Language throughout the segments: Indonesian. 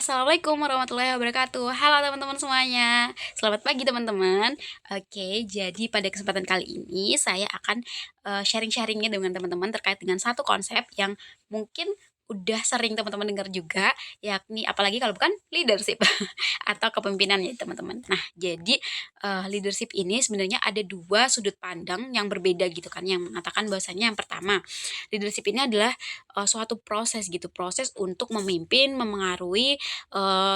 Assalamualaikum warahmatullahi wabarakatuh. Halo teman-teman semuanya. Selamat pagi teman-teman. Oke, jadi pada kesempatan kali ini saya akan sharing-sharingnya dengan teman-teman terkait dengan satu konsep yang mungkin udah sering teman-teman dengar juga, yakni apalagi kalau bukan leadership atau kepemimpinan ya teman-teman. Nah, jadi leadership ini sebenarnya ada dua sudut pandang yang berbeda gitu kan, yang mengatakan bahwasanya yang pertama, leadership ini adalah suatu proses gitu, proses untuk memimpin, memengaruhi,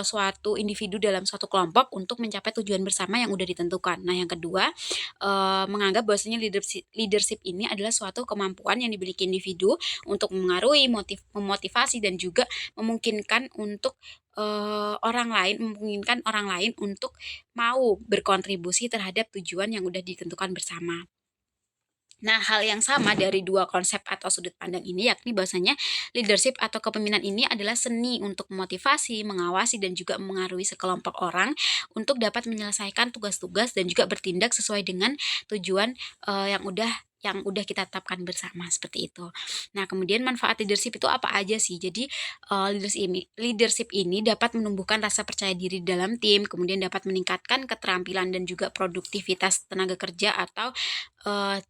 suatu individu dalam suatu kelompok untuk mencapai tujuan bersama yang udah ditentukan. Nah, yang kedua, menganggap bahwasanya leadership leadership ini adalah suatu kemampuan yang dimiliki individu untuk memengaruhi, memotivasi dan juga memungkinkan untuk, memungkinkan orang lain untuk mau berkontribusi terhadap tujuan yang udah ditentukan bersama. Nah, hal yang sama dari dua konsep atau sudut pandang ini yakni bahwasanya leadership atau kepemimpinan ini adalah seni untuk memotivasi, mengawasi, dan juga mengaruhi sekelompok orang untuk dapat menyelesaikan tugas-tugas dan juga bertindak sesuai dengan tujuan, yang udah kita tetapkan bersama, seperti itu. Nah, kemudian manfaat leadership itu apa aja sih? Jadi, leadership ini dapat menumbuhkan rasa percaya diri dalam tim, kemudian dapat meningkatkan keterampilan dan juga produktivitas tenaga kerja atau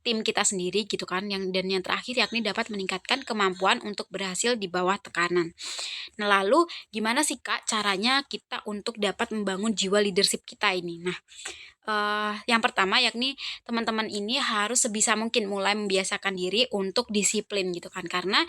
tim kita sendiri gitu kan yang terakhir yakni dapat meningkatkan kemampuan untuk berhasil di bawah tekanan. Nah, lalu gimana sih Kak caranya kita untuk dapat membangun jiwa leadership kita ini? Nah, yang pertama yakni teman-teman ini harus sebisa mungkin mulai membiasakan diri untuk disiplin gitu kan, karena,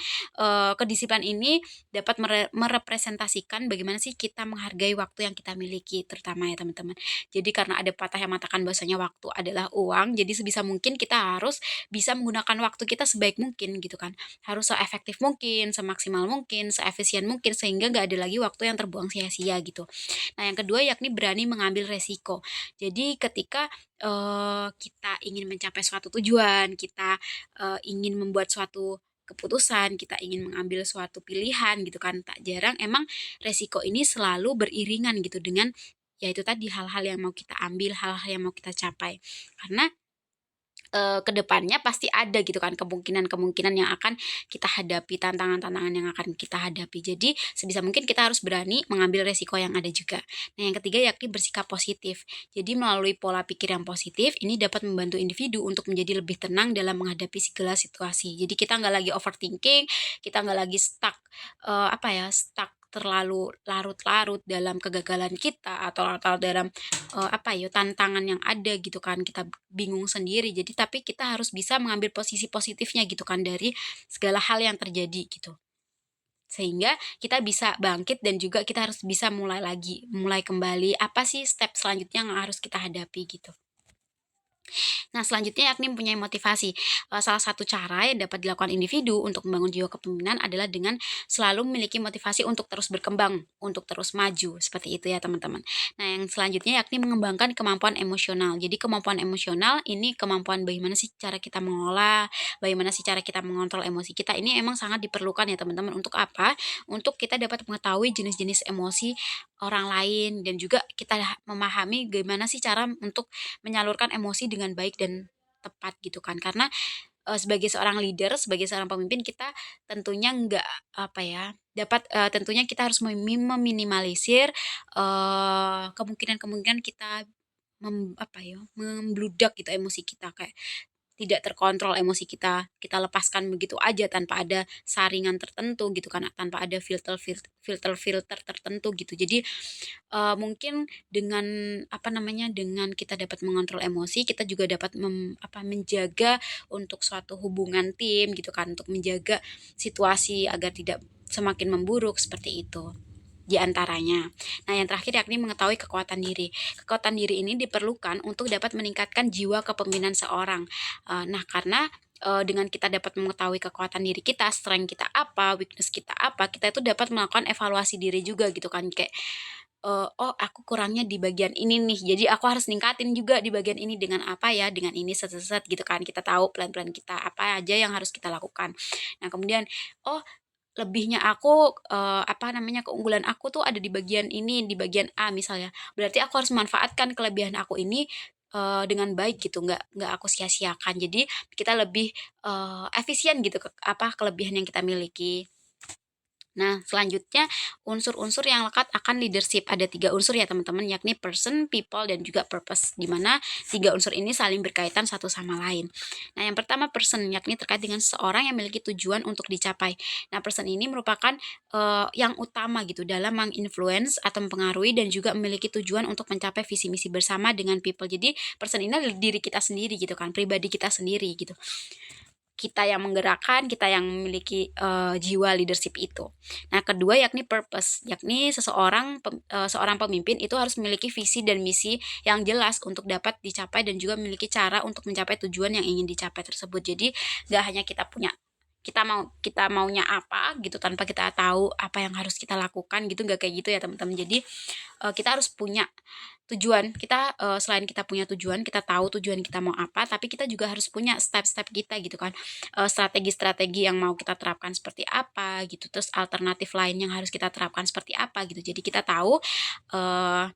kedisiplinan ini dapat merepresentasikan bagaimana sih kita menghargai waktu yang kita miliki terutama ya teman-teman. Jadi karena ada pepatah yang mengatakan bahwasanya waktu adalah uang, jadi sebisa mungkin kita harus bisa menggunakan waktu kita sebaik mungkin gitu kan. Harus seefektif mungkin, semaksimal mungkin, seefisien mungkin sehingga nggak ada lagi waktu yang terbuang sia-sia gitu. Nah, yang kedua yakni berani mengambil resiko. Jadi ketika, kita ingin mencapai suatu tujuan, kita, ingin membuat suatu keputusan, kita ingin mengambil suatu pilihan gitu kan, tak jarang emang resiko ini selalu beriringan gitu dengan, ya itu tadi hal-hal yang mau kita ambil, hal-hal yang mau kita capai. Karena ke depannya pasti ada gitu kan kemungkinan-kemungkinan yang akan kita hadapi, tantangan-tantangan yang akan kita hadapi. Jadi sebisa mungkin kita harus berani mengambil resiko yang ada juga. Nah, yang ketiga yakni bersikap positif. Jadi melalui pola pikir yang positif ini dapat membantu individu untuk menjadi lebih tenang dalam menghadapi segala situasi. Jadi kita nggak lagi overthinking, kita nggak lagi stuck terlalu larut-larut dalam kegagalan kita atau dalam tantangan yang ada gitu kan, kita bingung sendiri. Jadi tapi kita harus bisa mengambil posisi positifnya gitu kan dari segala hal yang terjadi gitu. Sehingga kita bisa bangkit dan juga kita harus bisa mulai lagi, mulai kembali, apa sih step selanjutnya yang harus kita hadapi gitu. Nah, selanjutnya yakni mempunyai motivasi. Salah satu cara yang dapat dilakukan individu untuk membangun jiwa kepemimpinan adalah dengan selalu memiliki motivasi untuk terus berkembang, untuk terus maju, seperti itu ya teman-teman. Nah, yang selanjutnya yakni mengembangkan kemampuan emosional. Jadi kemampuan emosional ini kemampuan bagaimana sih cara kita mengolah, bagaimana sih cara kita mengontrol emosi kita. Ini emang sangat diperlukan ya teman-teman. Untuk apa? Untuk kita dapat mengetahui jenis-jenis emosi orang lain dan juga kita memahami bagaimana sih cara untuk menyalurkan emosi dengan baik dan tepat gitu kan. Karena, sebagai seorang leader, sebagai seorang pemimpin kita tentunya nggak, tentunya kita harus meminimalisir, kemungkinan-kemungkinan kita membludak gitu emosi kita, kayak tidak terkontrol emosi kita, kita lepaskan begitu aja tanpa ada saringan tertentu gitu kan, tanpa ada filter-filter tertentu gitu. Jadi, mungkin dengan dengan kita dapat mengontrol emosi, kita juga dapat menjaga untuk suatu hubungan tim gitu kan, untuk menjaga situasi agar tidak semakin memburuk, seperti itu, di antaranya. Nah, yang terakhir yakni mengetahui kekuatan diri. Kekuatan diri ini diperlukan untuk dapat meningkatkan jiwa kepemimpinan seorang. Nah, karena, dengan kita dapat mengetahui kekuatan diri kita, strength kita apa, weakness kita apa, kita itu dapat melakukan evaluasi diri juga gitu kan, kayak, "Oh, aku kurangnya di bagian ini nih, jadi aku harus ningkatin juga di bagian ini dengan apa ya, dengan ini gitu kan. Kita tahu plan-plan kita, apa aja yang harus kita lakukan. Nah, kemudian, "Oh, lebihnya aku, keunggulan aku tuh ada di bagian ini, di bagian A misalnya. Berarti aku harus memanfaatkan kelebihan aku ini, dengan baik gitu, nggak aku sia-siakan. Jadi kita lebih, efisien gitu kelebihan yang kita miliki. Nah, selanjutnya unsur-unsur yang lekat akan leadership. Ada 3 unsur ya teman-teman, yakni person, people, dan juga purpose. Di mana 3 unsur ini saling berkaitan satu sama lain. Nah, yang pertama person, yakni terkait dengan seseorang yang memiliki tujuan untuk dicapai. Nah, person ini merupakan yang utama gitu dalam menginfluence atau mempengaruhi dan juga memiliki tujuan untuk mencapai visi misi bersama dengan people. Jadi, person ini adalah diri kita sendiri gitu kan, pribadi kita sendiri gitu. Kita yang menggerakkan, kita yang memiliki, jiwa leadership itu. Nah, kedua yakni purpose, yakni seorang pemimpin itu harus memiliki visi dan misi yang jelas untuk dapat dicapai dan juga memiliki cara untuk mencapai tujuan yang ingin dicapai tersebut. Jadi, nggak hanya kita maunya apa gitu tanpa kita tahu apa yang harus kita lakukan gitu, nggak kayak gitu ya teman-teman. Jadi, kita harus punya tujuan. Selain kita punya tujuan, kita tahu tujuan kita mau apa, tapi kita juga harus punya step-step kita gitu kan, strategi-strategi yang mau kita terapkan seperti apa gitu, terus alternatif lain yang harus kita terapkan seperti apa gitu. Jadi kita tahu, eee,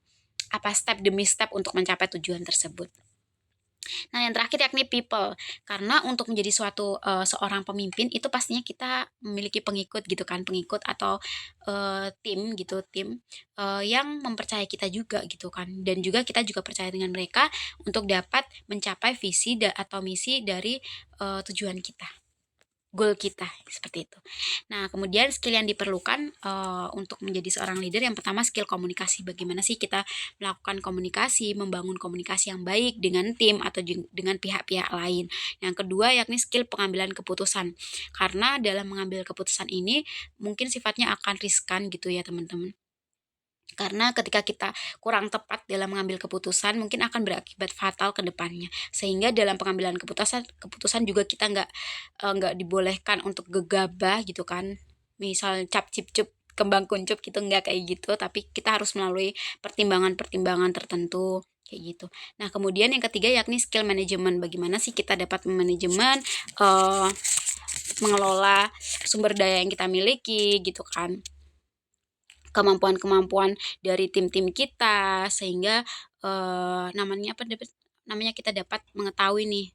apa step demi step untuk mencapai tujuan tersebut. Nah, yang terakhir yakni people. Karena untuk menjadi seorang pemimpin itu pastinya kita memiliki pengikut gitu kan, pengikut atau, tim gitu, yang mempercayai kita juga gitu kan. Dan juga kita juga percaya dengan mereka untuk dapat mencapai visi atau misi dari, tujuan kita. Goal kita, seperti itu. Nah, kemudian skill yang diperlukan, untuk menjadi seorang leader yang pertama skill komunikasi. Bagaimana sih kita melakukan komunikasi, membangun komunikasi yang baik dengan tim atau dengan pihak-pihak lain. Yang kedua yakni skill pengambilan keputusan. Karena dalam mengambil keputusan ini mungkin sifatnya akan riskan gitu ya, teman-teman. Karena ketika kita kurang tepat dalam mengambil keputusan, mungkin akan berakibat fatal ke depannya. Sehingga dalam pengambilan keputusan keputusan juga kita nggak dibolehkan untuk gegabah gitu kan. Misal cap cip cup, kembang kuncup gitu, nggak kayak gitu, tapi kita harus melalui pertimbangan-pertimbangan tertentu, kayak gitu. Nah, kemudian yang ketiga yakni skill manajemen. Bagaimana sih kita dapat memanajemen, mengelola sumber daya yang kita miliki gitu kan. Kemampuan-kemampuan dari tim-tim kita sehingga, namanya kita dapat mengetahui nih,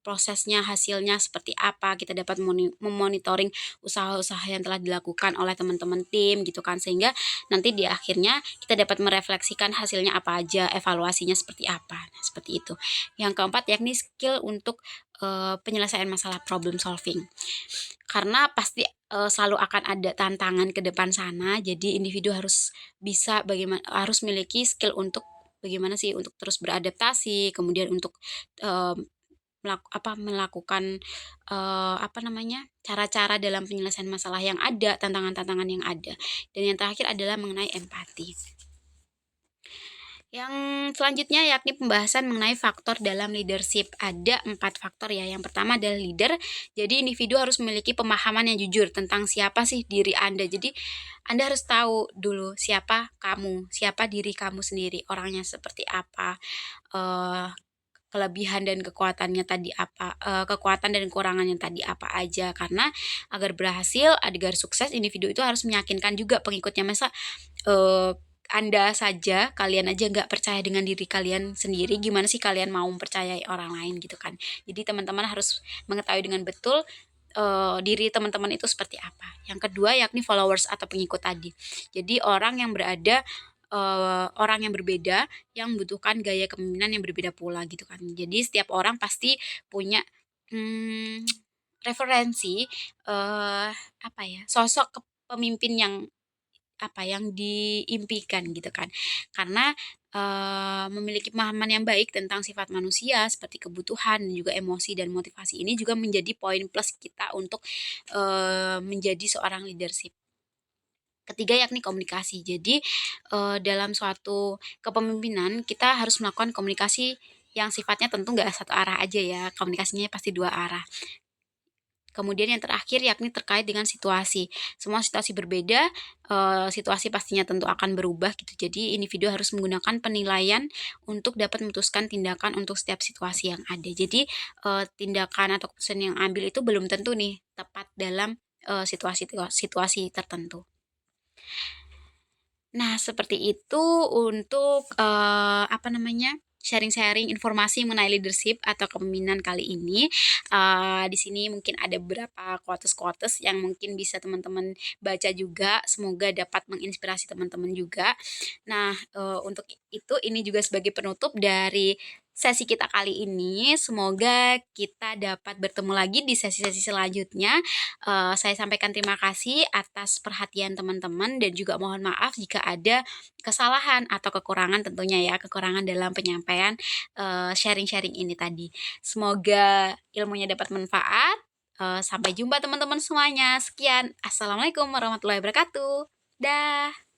prosesnya, hasilnya seperti apa, kita dapat memonitoring usaha-usaha yang telah dilakukan oleh teman-teman tim gitu kan, sehingga nanti di akhirnya kita dapat merefleksikan hasilnya apa aja, evaluasinya seperti apa, nah seperti itu. Yang keempat yakni skill untuk, penyelesaian masalah problem solving. Karena pasti, selalu akan ada tantangan ke depan sana, jadi individu harus memiliki skill untuk bagaimana sih untuk terus beradaptasi, kemudian untuk, eee, melakukan, cara-cara dalam penyelesaian masalah yang ada, tantangan-tantangan yang ada. Dan yang terakhir adalah mengenai empati. Yang selanjutnya yakni pembahasan mengenai faktor dalam leadership. Ada 4 faktor ya. Yang pertama adalah leader. Jadi individu harus memiliki pemahaman yang jujur tentang siapa sih diri Anda. Jadi Anda harus tahu dulu siapa kamu, siapa diri kamu sendiri, orangnya seperti apa, eee, kelebihan dan kekuatannya tadi apa, kekuatan dan kekurangannya tadi apa aja. Karena agar sukses individu itu harus meyakinkan juga pengikutnya. Masa eee, kalian aja nggak percaya dengan diri kalian sendiri, gimana sih kalian mau mempercayai orang lain gitu kan. Jadi teman-teman harus mengetahui dengan betul, diri teman-teman itu seperti apa. Yang kedua yakni followers atau pengikut tadi. Jadi orang yang berbeda yang membutuhkan gaya kepemimpinan yang berbeda pula gitu kan. Jadi setiap orang pasti punya, mmm, referensi, sosok pemimpin yang yang diimpikan gitu kan. Karena, memiliki pemahaman yang baik tentang sifat manusia seperti kebutuhan dan juga emosi dan motivasi ini juga menjadi poin plus kita untuk, menjadi seorang leadership. Ketiga yakni komunikasi. Jadi, dalam suatu kepemimpinan kita harus melakukan komunikasi yang sifatnya tentu nggak satu arah aja ya, komunikasinya pasti 2 arah. Kemudian yang terakhir yakni terkait dengan situasi. Semua situasi berbeda, situasi pastinya tentu akan berubah gitu. Jadi individu harus menggunakan penilaian untuk dapat memutuskan tindakan untuk setiap situasi yang ada. Jadi, tindakan atau keputusan yang ambil itu belum tentu nih tepat dalam, situasi tertentu. Nah, seperti itu untuk, sharing-sharing informasi mengenai leadership atau kepemimpinan kali ini. Di sini mungkin ada beberapa quotes-quotes yang mungkin bisa teman-teman baca juga, semoga dapat menginspirasi teman-teman juga. Nah, untuk itu ini juga sebagai penutup dari sesi kita kali ini, semoga kita dapat bertemu lagi di sesi-sesi selanjutnya. Saya sampaikan terima kasih atas perhatian teman-teman dan juga mohon maaf jika ada kesalahan atau kekurangan tentunya ya, kekurangan dalam penyampaian, sharing-sharing ini tadi. Semoga ilmunya dapat manfaat, sampai jumpa teman-teman semuanya. Sekian, assalamualaikum warahmatullahi wabarakatuh. Dah.